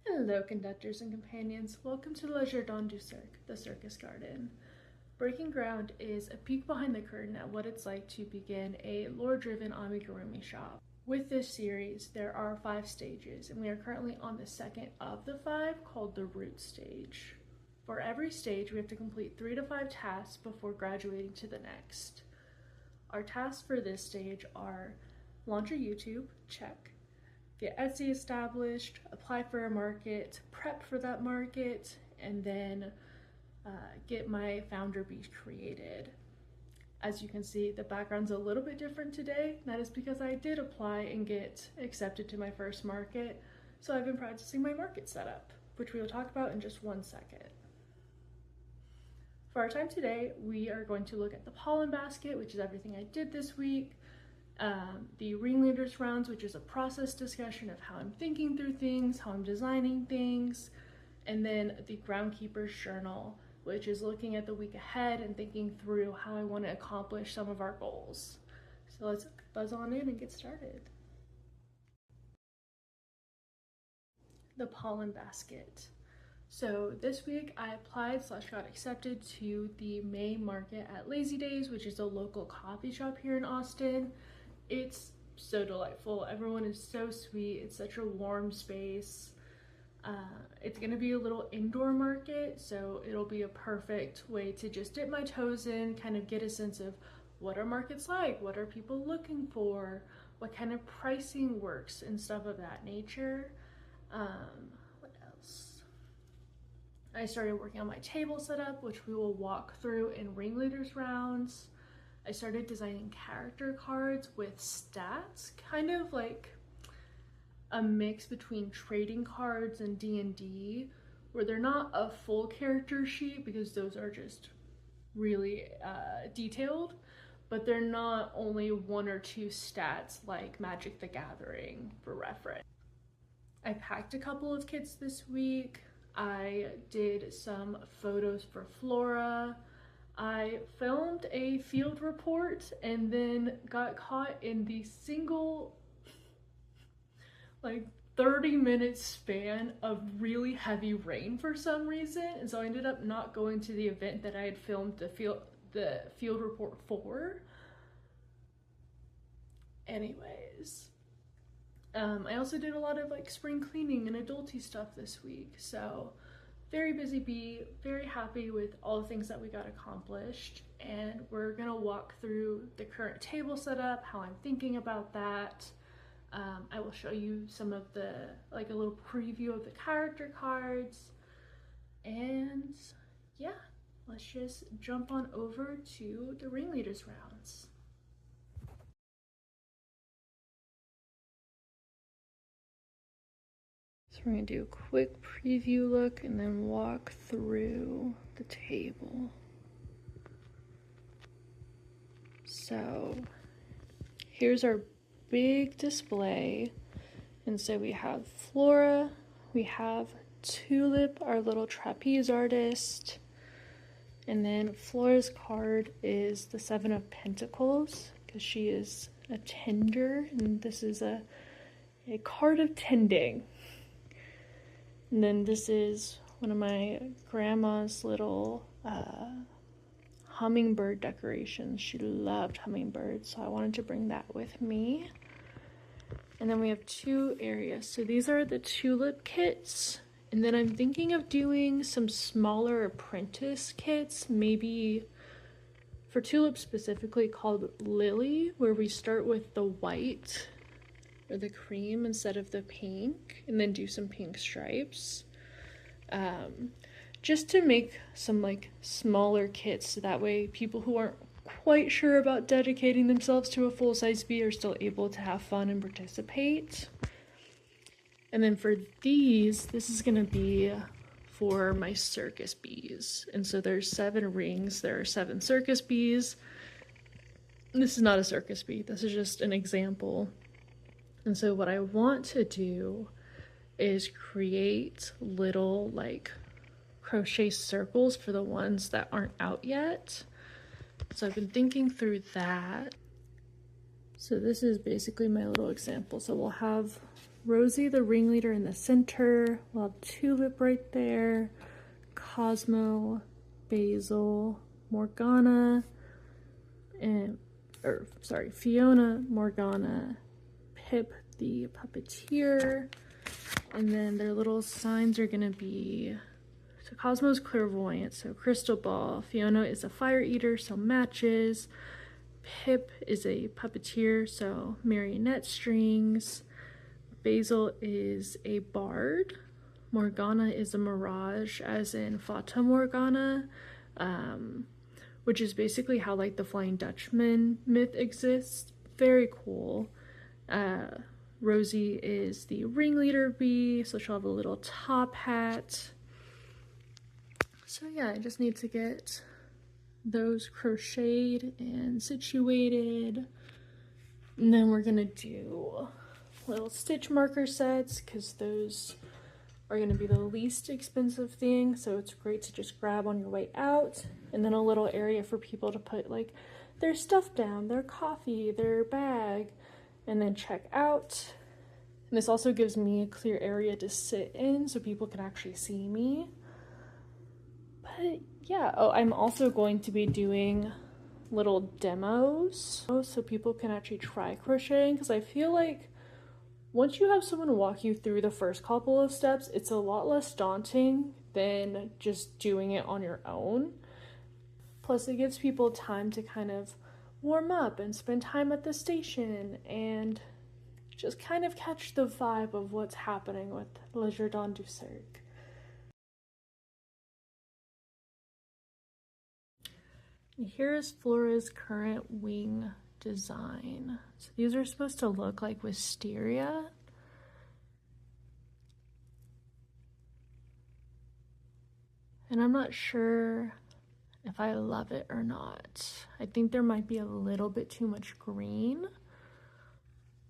Hello, Conductors and Companions. Welcome to Le Jardin du Cirque, the circus garden. Breaking Ground is a peek behind the curtain at what it's like to begin a lore-driven amigurumi shop. With this series, there are 5 stages, and we are currently on the second of the 5, called the root stage. For every stage, we have to complete 3 to 5 tasks before graduating to the next. Our tasks for this stage are launch a YouTube, check. Get Etsy established, apply for a market, prep for that market, and then get my founder bee created. As you can see, the background's a little bit different today. That is because I did apply and get accepted to my first market, so I've been practicing my market setup, which we will talk about in just one second. For our time today, we are going to look at the Pollen Basket, which is everything I did this week, the Ringleader's rounds, which is a process discussion of how I'm thinking through things, how I'm designing things, and then the Groundskeeper's journal, which is looking at the week ahead and thinking through how I want to accomplish some of our goals. So let's buzz on in and get started. The Pollen Basket. So this week I applied / got accepted to the May market at Lazy Days, which is a local coffee shop here in Austin. It's so delightful. Everyone is so sweet. It's such a warm space. It's gonna be a little indoor market, so it'll be a perfect way to just dip my toes in, kind of get a sense of what are markets like, what are people looking for, what kind of pricing works and stuff of that nature. What else? I started working on my table setup, which we will walk through in Ringleader's rounds. I started designing character cards with stats, kind of like a mix between trading cards and D&D, where they're not a full character sheet because those are just really detailed, but they're not only 1 or 2 stats like Magic the Gathering for reference. I packed a couple of kits this week. I did some photos for Flora. I filmed a field report and then got caught in the single 30-minute span of really heavy rain for some reason, and so I ended up not going to the event that I had filmed the field report for. Anyways, I also did a lot of spring cleaning and adulty stuff this week, so very busy bee, very happy with all the things that we got accomplished, and we're gonna walk through the current table setup, how I'm thinking about that. I will show you some of the, a little preview of the character cards, and yeah, let's just jump on over to the Ringleader's rounds. So we're gonna do a quick preview look and then walk through the table. So here's our big display, and so we have Flora, we have Tulip, our little trapeze artist, and then Flora's card is the 7 of Pentacles because she is a tender, and this is a card of tending. And then this is one of my grandma's little hummingbird decorations. She loved hummingbirds, so I wanted to bring that with me. And then we have 2 areas. So these are the tulip kits. And then I'm thinking of doing some smaller apprentice kits, maybe for tulip specifically called Lily, where we start with the white or the cream instead of the pink, and then do some pink stripes. Just to make some smaller kits, so that way people who aren't quite sure about dedicating themselves to a full-size bee are still able to have fun and participate. And then for these, this is gonna be for my circus bees. And so there's 7 rings, there are 7 circus bees. This is not a circus bee, this is just an example. And so what I want to do is create little crochet circles for the ones that aren't out yet. So I've been thinking through that. So this is basically my little example. So we'll have Rosie the ringleader in the center. We'll have Tulip right there. Cosmo, Basil, Morgana, and Fiona, Morgana, Pip the puppeteer, and then their little signs are gonna be, so Cosmo's clairvoyant, so crystal ball. Fiona is a fire eater, so matches. Pip is a puppeteer, so marionette strings. Basil is a bard. Morgana is a mirage, as in Fata Morgana, which is basically how like the Flying Dutchman myth exists. Very cool. Rosie is the ringleader bee, so she'll have a little top hat. So yeah, I just need to get those crocheted and situated. And then we're gonna do little stitch marker sets because those are going to be the least expensive thing, so it's great to just grab on your way out. And then a little area for people to put like their stuff down, their coffee, their bag, and then check out. And this also gives me a clear area to sit in so people can actually see me. But yeah, oh, I'm also going to be doing little demos so people can actually try crocheting, because I feel like once you have someone walk you through the first couple of steps, it's a lot less daunting than just doing it on your own. Plus, it gives people time to kind of warm up and spend time at the station and just kind of catch the vibe of what's happening with Le Jardin du Cirque. Here's Flora's current wing design. So these are supposed to look like wisteria. And I'm not sure if I love it or not. I think there might be a little bit too much green,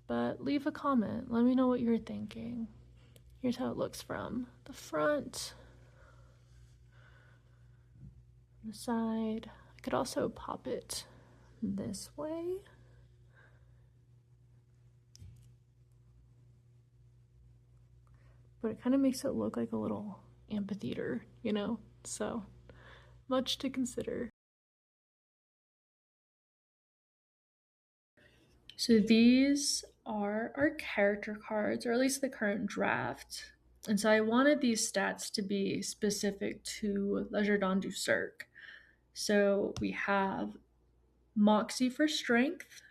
but leave a comment. Let me know what you're thinking. Here's how it looks from the front, the side. I could also pop it this way. But it kind of makes it look like a little amphitheater, you know? So, much to consider. So these are our character cards, or at least the current draft. And so I wanted these stats to be specific to Le Jardin du Cirque. So we have Moxie for strength,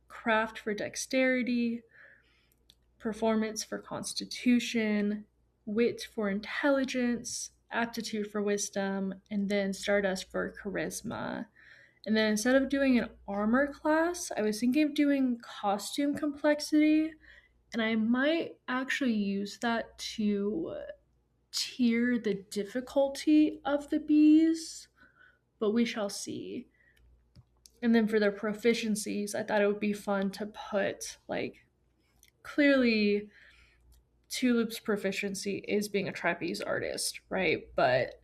Craft for dexterity, Performance for constitution, Wit for intelligence, Aptitude for wisdom, and then Stardust for charisma. And then instead of doing an armor class, I was thinking of doing costume complexity, and I might actually use that to tier the difficulty of the bees, but we shall see. And then for their proficiencies, I thought it would be fun to put, like, clearly Tulip's proficiency is being a trapeze artist, right? But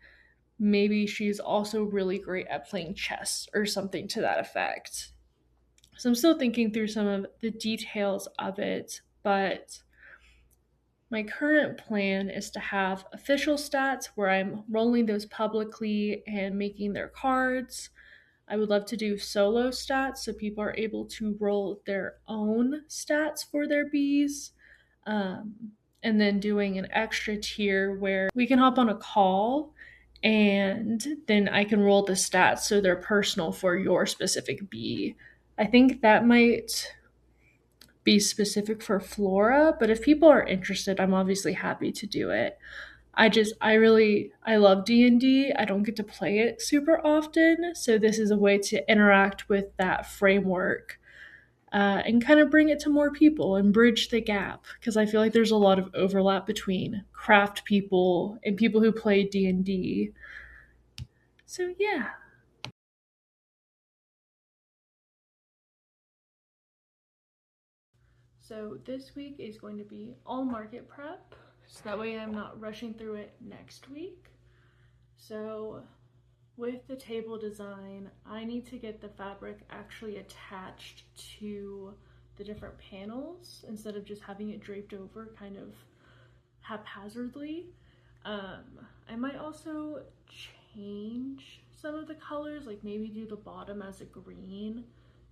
maybe she's also really great at playing chess or something to that effect. So I'm still thinking through some of the details of it, but my current plan is to have official stats where I'm rolling those publicly and making their cards. I would love to do solo stats so people are able to roll their own stats for their bees. And then doing an extra tier where we can hop on a call and then I can roll the stats so they're personal for your specific bee. I think that might be specific for Flora, but if people are interested, I'm obviously happy to do it. I love D&D. I don't get to play it super often, so this is a way to interact with that framework and kind of bring it to more people and bridge the gap, because I feel like there's a lot of overlap between craft people and people who play D&D. So yeah. So this week is going to be all market prep, so that way I'm not rushing through it next week. So with the table design, I need to get the fabric actually attached to the different panels instead of just having it draped over kind of haphazardly. I might also change some of the colors, like maybe do the bottom as a green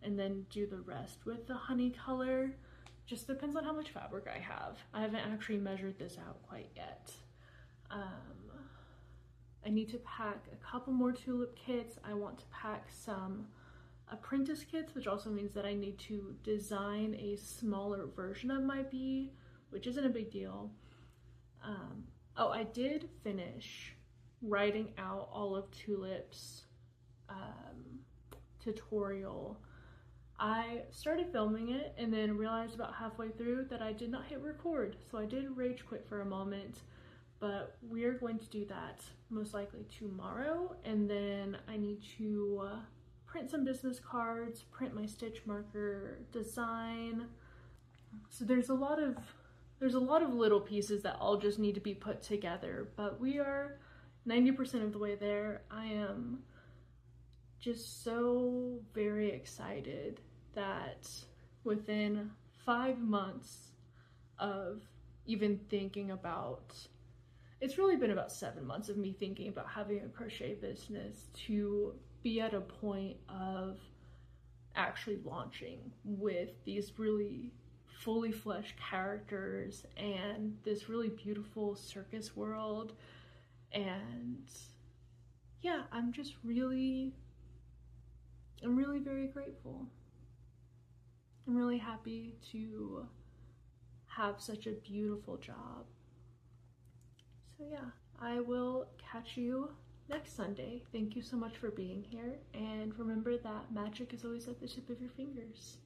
and then do the rest with the honey color. Just depends on how much fabric I have. I haven't actually measured this out quite yet. I need to pack a couple more tulip kits. I want to pack some apprentice kits, which also means that I need to design a smaller version of my bee, which isn't a big deal. Oh, I did finish writing out all of Tulip's tutorial. I started filming it and then realized about halfway through that I did not hit record, so I did rage quit for a moment, but we're going to do that most likely tomorrow. And then I need to print some business cards, print my stitch marker, design. So there's a lot of little pieces that all just need to be put together, but we are 90% of the way there. I am just so very excited that within 5 months of even thinking about, it's really been about 7 months of me thinking about having a crochet business, to be at a point of actually launching with these really fully fleshed characters and this really beautiful circus world. And yeah, I'm really very grateful. I'm really happy to have such a beautiful job. So yeah, I will catch you next Sunday. Thank you so much for being here, and remember that magic is always at the tip of your fingers.